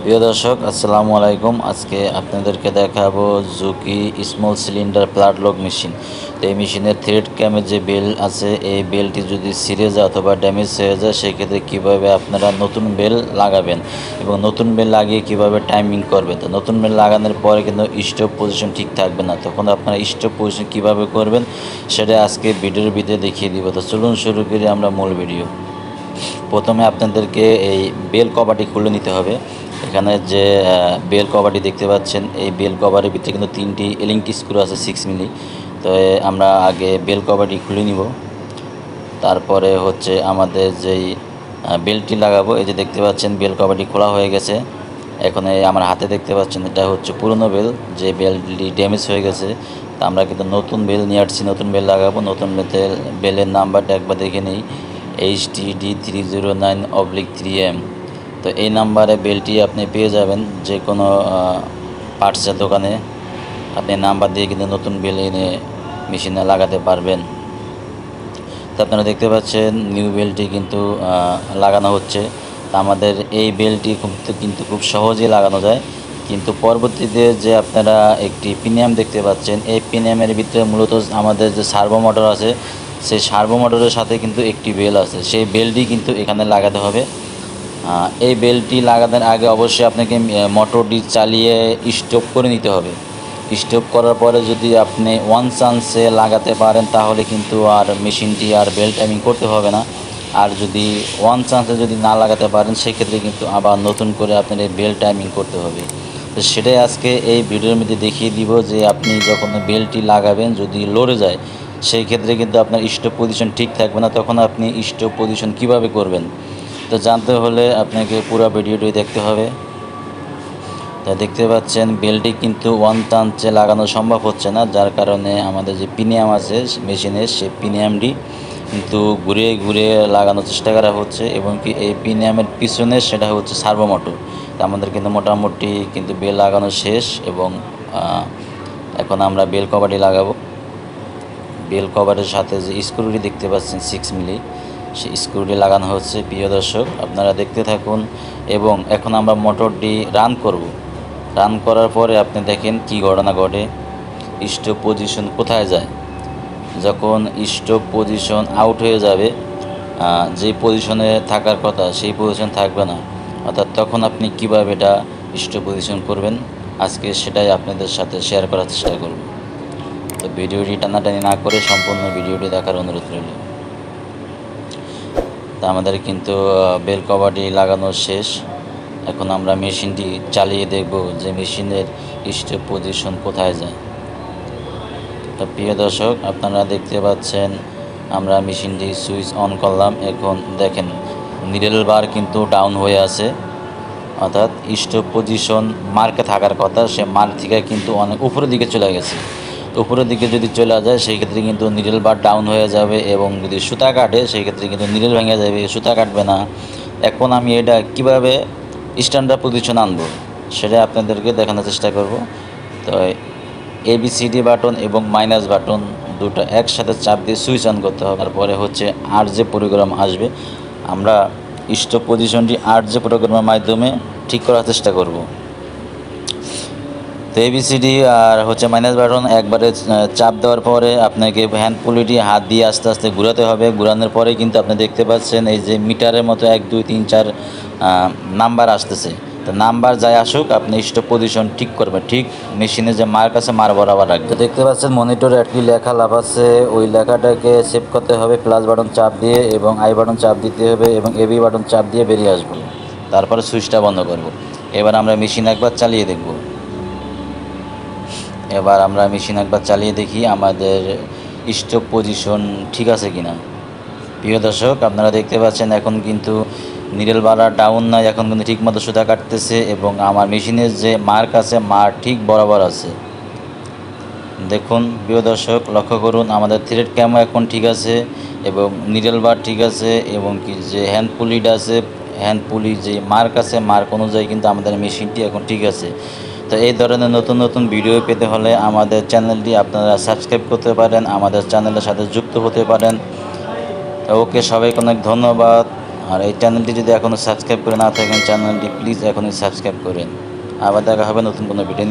প্রিয় দর্শক আসসালামু আলাইকুম। আজকে আপনাদেরকে দেখাবো জুকি স্মল সিলিন্ডার প্লাটলক মেশিন। তো এই মেশিনের থ্রেড ক্যামের যে বেল আছে, এই বেলটি যদি ছিঁড়ে যায় অথবা ড্যামেজ হয়ে যায়, সেক্ষেত্রে কীভাবে আপনারা নতুন বেল লাগাবেন এবং নতুন বেল লাগিয়ে কীভাবে টাইমিং করবে। তো নতুন বেল লাগানোর পরে কিন্তু স্টপ পজিশন ঠিক থাকবে না, তখন আপনারা স্টপ পজিশন কীভাবে করবেন সেটা আজকে ভিডিওর ভিতরে দেখিয়ে দিব। তো চলুন শুরু করি আমরা মূল ভিডিও। প্রথমে আপনাদেরকে এই বেল কভারটি খুলে নিতে হবে। এখানে যে বেল কভারটি দেখতে পাচ্ছেন, এই বেল কভারের ভিতরে কিন্তু 3টি এলিঙ্কি স্ক্রু আছে 6 মিলি। তো আমরা আগে বেল কভারটি খুলে নিব, তারপরে হচ্ছে আমাদের যেই বেলটি লাগাবো। এই যে দেখতে পাচ্ছেন বেল কভারটি খোলা হয়ে গেছে। এখন আমার হাতে দেখতে পাচ্ছেন এটা হচ্ছে পুরনো বেল, যে বেলটি ড্যামেজ হয়ে গেছে। তো আমরা কিন্তু নতুন বেল নিয়ে আসছি, নতুন বেল লাগাবো। নতুন বেলের নাম্বারটা একবার দেখে নিই, HTD309/3M। তো এই নাম্বারে বেলটি আপনি পেয়ে যাবেন যে কোনো পার্টসের দোকানে। আপনি নাম্বার দিয়ে কিন্তু নতুন বেল এনে মেশিনে লাগাতে পারবেন। তো আপনারা দেখতে পাচ্ছেন নিউ বেলটি কিন্তু লাগানো হচ্ছে। তো আমাদের এই বেলটি কিন্তু খুব সহজেই লাগানো যায়, কিন্তু পরবর্তীতে যে আপনারা একটি পিনিয়াম দেখতে পাচ্ছেন, এই পিনিয়ামের ভিতরে মূলত আমাদের যে সার্ভো মোটর আছে, সেই সার্ভো মোটরের সাথে কিন্তু একটি বেল আছে, সেই বেলটি কিন্তু এখানে লাগাতে হবে। এই বেলটি লাগানোর আগে অবশ্যই আপনাকে মোটরটি চালিয়ে স্টপ করে নিতে হবে। স্টপ করার পরে যদি আপনি ওয়ান চান্সে লাগাতে পারেন তাহলে কিন্তু আর মেশিনটি আর বেল টাইমিং করতে হবে না। আর যদি ওয়ান চান্সে যদি না লাগাতে পারেন, সেক্ষেত্রে কিন্তু আবার নতুন করে আপনার এই বেল টাইমিং করতে হবে। তো সেটাই আজকে এই ভিডিওর মধ্যে দেখিয়ে দিব যে আপনি যখন বেলটি লাগাবেন যদি লড়ে যায়, সেই ক্ষেত্রে কিন্তু আপনার স্টপ পজিশন ঠিক থাকবে না, তখন আপনি স্টপ পজিশন কিভাবে করবেন। তো জানতে হলে আপনাকে পুরো ভিডিওটি দেখতে হবে। তা দেখতে পাচ্ছেন বেলটি কিন্তু ওয়ান চান্সে লাগানো সম্ভব হচ্ছে না, যার কারণে আমাদের যে পিনিয়াম আছে মেশিনের, সেই পিনিয়ামটি কিন্তু ঘুরে ঘুরে লাগানোর চেষ্টা করা হচ্ছে, এবং কি এই পিনিয়ামের পিছনে সেটা হচ্ছে সার্ভো মোটর। তা আমাদের কিন্তু মোটামুটি কিন্তু বেল লাগানো শেষ, এবং এখন আমরা বেল কভারটি লাগাবো। বেল কভারের সাথে যে স্ক্রুটি দেখতে পাচ্ছেন 6 মিলি, সেই স্ক্রুটি লাগানো হচ্ছে। প্রিয় দর্শক আপনারা দেখতে থাকুন, এবং এখন আমরা মোটরটি রান করব। রান করার পরে আপনি দেখেন কি ঘটনা ঘটে, স্টপ পজিশন কোথায় যায়। যখন স্টপ পজিশন আউট হয়ে যাবে, যেই পজিশনে থাকার কথা সেই পজিশন থাকবে না, অর্থাৎ তখন আপনি কীভাবে এটা স্টপ পজিশন করবেন, আজকে সেটাই আপনাদের সাথে শেয়ার করার চেষ্টা করব। তো ভিডিওটি টানাটানি না করে সম্পূর্ণ ভিডিওটি দেখার অনুরোধ রইল। তা আমাদের কিন্তু বেল কভারটি লাগানো শেষ। এখন আমরা মেশিনটি চালিয়ে দেখব যে মেশিনের স্টপ পজিশন কোথায় যায়। তো প্রিয় দর্শক আপনারা দেখতে পাচ্ছেন আমরা মেশিনটি সুইচ অন করলাম। এখন দেখেন নিডল বার কিন্তু ডাউন হয়ে আছে, অর্থাৎ স্টপ পজিশন মার্কে থাকার কথা, সে মার্ক থেকে কিন্তু অনেক উপরের দিকে চলে গেছে। উপরের দিকে যদি চলে যায় সেই ক্ষেত্রে কিন্তু নিডল বার ডাউন হয়ে যাবে, এবং যদি সুতা কাটে সেই ক্ষেত্রে কিন্তু নিডল ভেঙে যাবে, সুতা কাটবে না। এখন আমি এটা কিভাবে স্ট্যান্ডার্ড পজিশন আনবো সেটা আপনাদেরকে দেখানোর চেষ্টা করব। তো ABCD বাটন এবং মাইনাস বাটন দুটো একসাথে চাপ দিয়ে সুইচ অন করতে হবে। তারপরে হচ্ছে RJ প্রোগ্রাম আসবে, আমরা স্টপ পজিশনটি RJ প্রোগ্রামের মাধ্যমে ঠিক করার চেষ্টা করব। তো ABCD আর হচ্ছে মাইনাস বাটন একবারে চাপ দেওয়ার পরে আপনাকে হ্যান্ড পুলিটি হাত দিয়ে আস্তে আস্তে ঘোরাতে হবে। ঘোরানোর পরে কিন্তু আপনি দেখতে পাচ্ছেন এই যে মিটারের মতো 1 2 3 4 নাম্বার আসতেছে। তো নাম্বার যাই আসুক আপনি স্টপ পজিশন ঠিক করবেন, ঠিক মেশিনে যে মার্ক আছে মার বরাবর রাখবেন। তো দেখতে পাচ্ছেন মনিটরে একটি লেখা লাফাচ্ছে, ওই লেখাটাকে সেভ করতে হবে প্লাস বাটন চাপ দিয়ে, এবং আই বাটন চাপ দিতে হবে, এবং AB বাটন চাপ দিয়ে বেরিয়ে আসবো। তারপরে সুইচটা বন্ধ করব। এবার আমরা মেশিন একবার চালিয়ে দেখব। এবার আমরা মেশিন একবার চালিয়ে দেখি আমাদের স্টপ পজিশন ঠিক আছে কিনা। প্রিয় দর্শক আপনারা দেখতে পাচ্ছেন এখন কিন্তু নিডল বার ডাউন নয়, এখন কিন্তু ঠিকমতো সুতা কাটতেছে, এবং আমার মেশিনের যে মার্ক আছে মার্ক ঠিক বরাবর আছে। দেখুন প্রিয় দর্শক লক্ষ্য করুন আমাদের থ্রেড ক্যামও এখন ঠিক আছে, এবং নিডল বার ঠিক আছে, এবং কি যে হ্যান্ড পুলিড আছে, হ্যান্ড পুলি যে মার্ক আছে মার্ক অনুযায়ী কিন্তু আমাদের মেশিনটি এখন ঠিক আছে। তো এই ধরনের নতুন নতুন ভিডিও পেতে হলে আমাদের চ্যানেলটি আপনারা সাবস্ক্রাইব করতে পারেন, আমাদের চ্যানেলের সাথে যুক্ত হতে পারেন। ওকে, সবাইকে অনেক ধন্যবাদ। আর এই চ্যানেলটি যদি এখনও সাবস্ক্রাইব করে না থাকেন চ্যানেলটি প্লিজ এখনই সাবস্ক্রাইব করেন। আবার দেখা হবে নতুন কোনো ভিডিও নিয়ে।